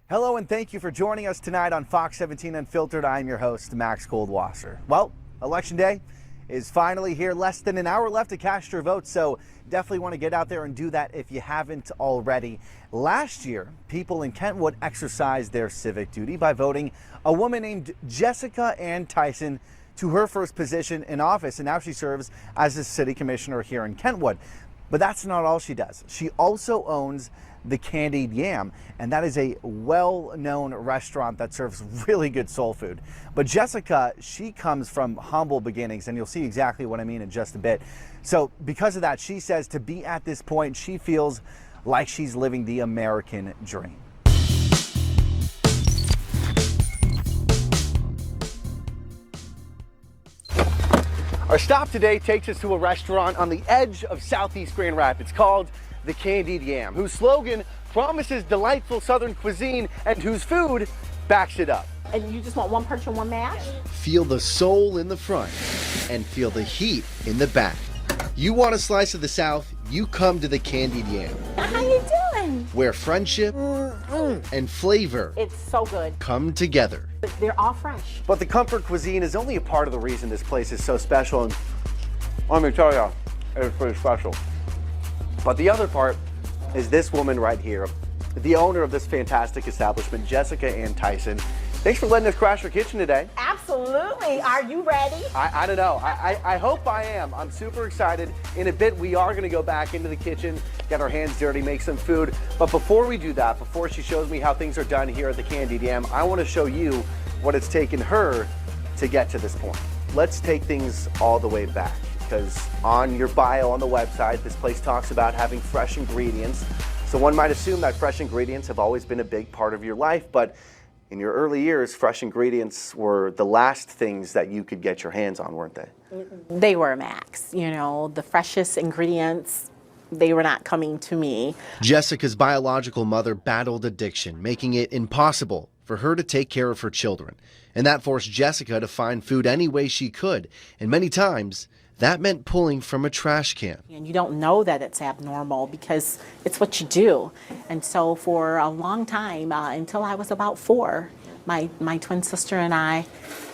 Hello and thank you for joining us tonight on Fox 17 Unfiltered. I'm your host, Max Goldwasser. Well, Election Day is finally here. Less than an hour left to cast your vote, so definitely want to get out there and do that if you haven't already. Last year, people in Kentwood exercised their civic duty by voting a woman named Jessica Ann Tyson to her first position in office, and now she serves as a city commissioner here in Kentwood. But that's not all she does. She also owns the Candied Yam, and that is a well-known restaurant that serves really good soul food. But Jessica, she comes from humble beginnings, and you'll see exactly what I mean in just a bit. So because of that, she says to be at this point, she feels like she's living the American dream. Our stop today takes us to a restaurant on the edge of Southeast Grand Rapids called the Candied Yam, whose slogan promises delightful Southern cuisine and whose food backs it up. And you just want one perch and one mash? Feel the soul in the front and feel the heat in the back. You want a slice of the South, you come to the Candied Yam. How you doing? Where friendship and flavor It's so good. come together. But they're all fresh. But the comfort cuisine is only a part of the reason this place is so special, and let me tell you, it's pretty special. But the other part is this woman right here, the owner of this fantastic establishment, Jessica Ann Tyson. Thanks for letting us crash your kitchen today. Absolutely. Are you ready? I don't know. I hope I am. I'm super excited. In a bit, we are going to go back into the kitchen, get our hands dirty, make some food. But before we do that, before she shows me how things are done here at the Candied Yam, I want to show you what it's taken her to get to this point. Let's take things all the way back, because on your bio on the website, this place talks about having fresh ingredients. So one might assume that fresh ingredients have always been a big part of your life, but in your early years, fresh ingredients were the last things that you could get your hands on, weren't they? They were, Max. You know, the freshest ingredients, they were not coming to me. Jessica's biological mother battled addiction, making it impossible for her to take care of her children. And that forced Jessica to find food any way she could. And many times, that meant pulling from a trash can. And you don't know that it's abnormal because it's what you do. And so for a long time, until I was about 4, my twin sister and I,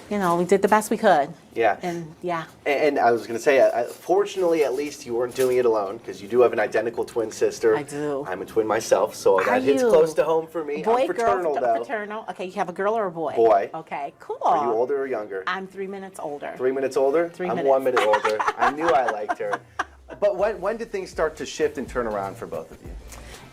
you know, we did the best we could. Yeah. And yeah. And I was going to say, fortunately, at least you weren't doing it alone, because you do have an identical twin sister. I do. I'm a twin myself, so that hits close to home for me. Boy, I'm fraternal, girl, though. fraternal. Okay, you have a girl or a boy? Boy. Okay, cool. Are you older or younger? I'm 3 minutes older. 3 minutes older? 3 I'm minutes. 1 minute older. I knew I liked her. But when did things start to shift and turn around for both of you?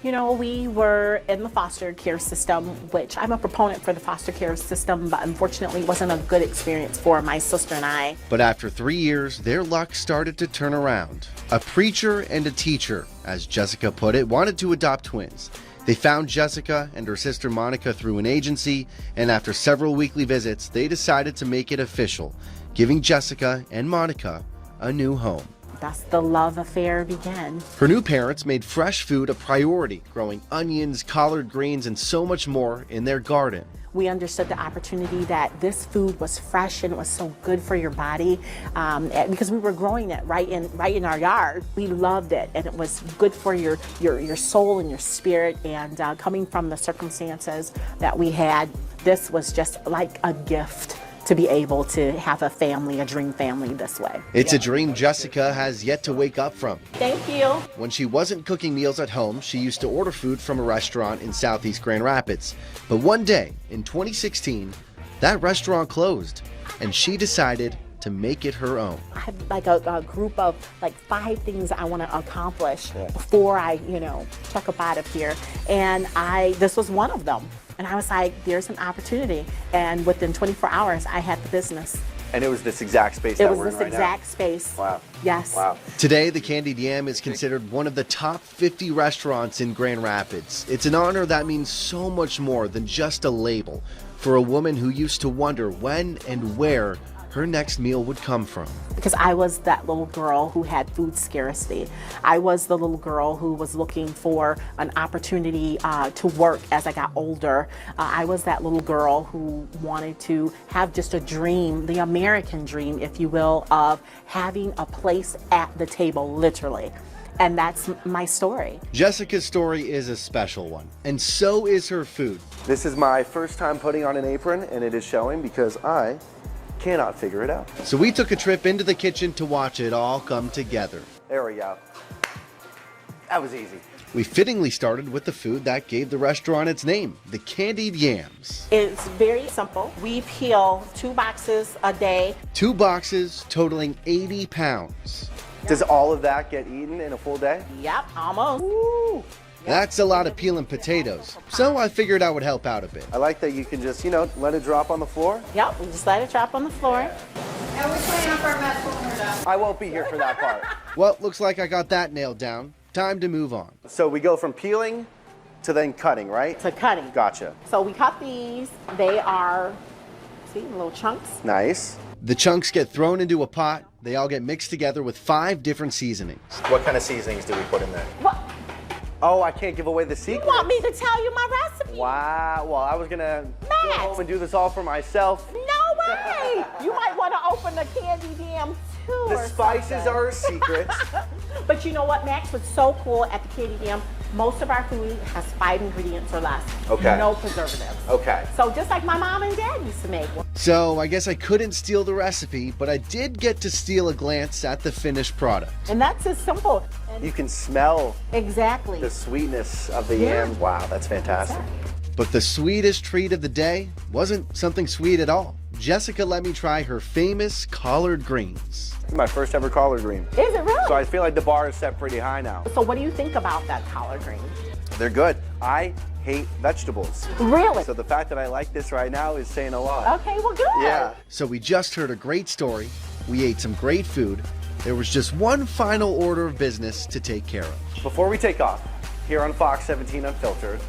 You know, we were in the foster care system, which I'm a proponent for the foster care system, but unfortunately it wasn't a good experience for my sister and I. But after 3 years, their luck started to turn around. A preacher and a teacher, as Jessica put it, wanted to adopt twins. They found Jessica and her sister Monica through an agency, and after several weekly visits, they decided to make it official, giving Jessica and Monica a new home. Thus the love affair began. Her new parents made fresh food a priority, growing onions, collard greens, and so much more in their garden. We understood the opportunity that this food was fresh and it was so good for your body because we were growing it right in our yard. We loved it, and it was good for your soul and your spirit. And coming from the circumstances that we had, this was just like a gift to be able to have a family, a dream family this way. It's a dream Jessica has yet to wake up from. Thank you. When she wasn't cooking meals at home, she used to order food from a restaurant in Southeast Grand Rapids. But one day, in 2016, that restaurant closed, and she decided to make it her own. I have like a group of like 5 things I want to accomplish before I, check up out of here. And this was one of them. And I was like, there's an opportunity. And within 24 hours, I had the business. And it was this exact space that we're in right now? It was this exact space. Wow. Yes. Wow. Today, the Candied Yam is considered one of the top 50 restaurants in Grand Rapids. It's an honor that means so much more than just a label for a woman who used to wonder when and where her next meal would come from. Because I was that little girl who had food scarcity. I was the little girl who was looking for an opportunity to work as I got older. I was that little girl who wanted to have just a dream, the American dream, if you will, of having a place at the table, literally. And that's my story. Jessica's story is a special one, and so is her food. This is my first time putting on an apron, and it is showing because I cannot figure it out. So we took a trip into the kitchen to watch it all come together. There we go. That was easy. We fittingly started with the food that gave the restaurant its name, the Candied Yams. It's very simple. We peel 2 boxes a day. 2 boxes totaling 80 pounds. Does all of that get eaten in a full day? Yep, almost. Woo. That's a lot of peeling potatoes, so I figured I would help out a bit. I like that you can just, let it drop on the floor. Yep, we just let it drop on the floor. And we're cleaning up our mess when we're done. I won't be here for that part. Well, looks like I got that nailed down. Time to move on. So we go from peeling to then cutting, right? To cutting. Gotcha. So we cut these. They are, see, little chunks. Nice. The chunks get thrown into a pot. They all get mixed together with 5 different seasonings. What kind of seasonings do we put in there? What? Oh, I can't give away the secret. You want me to tell you my recipe? Wow. Well, I was going to go Matt. home and do this all for myself. No way! You might want to open the Candied Yam too. The spices are a secret. But you know what, Max? What's so cool at the Candied Yam, most of our food has 5 ingredients or less. Okay. No preservatives. Okay. So just like my mom and dad used to make. So I guess I couldn't steal the recipe, but I did get to steal a glance at the finished product. And that's as simple. And You can smell exactly. the sweetness of the Yeah. yams. Wow, that's fantastic. But the sweetest treat of the day wasn't something sweet at all. Jessica let me try her famous collard greens. My first ever collard green. Is it really? So I feel like the bar is set pretty high now. So what do you think about that collard green? They're good. I hate vegetables. Really? So the fact that I like this right now is saying a lot. Okay, well, good. Yeah. So we just heard a great story. We ate some great food. There was just one final order of business to take care of. Before we take off, here on Fox 17 Unfiltered,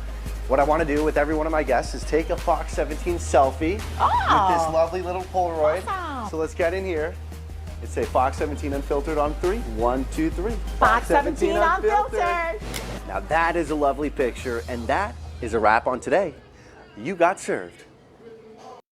what I want to do with every one of my guests is take a Fox 17 selfie with this lovely little Polaroid. Awesome. So let's get in here and say Fox 17 Unfiltered on 3. 1, 2, 3. Fox 17 Unfiltered. Now that is a lovely picture, and that is a wrap on today. You got served.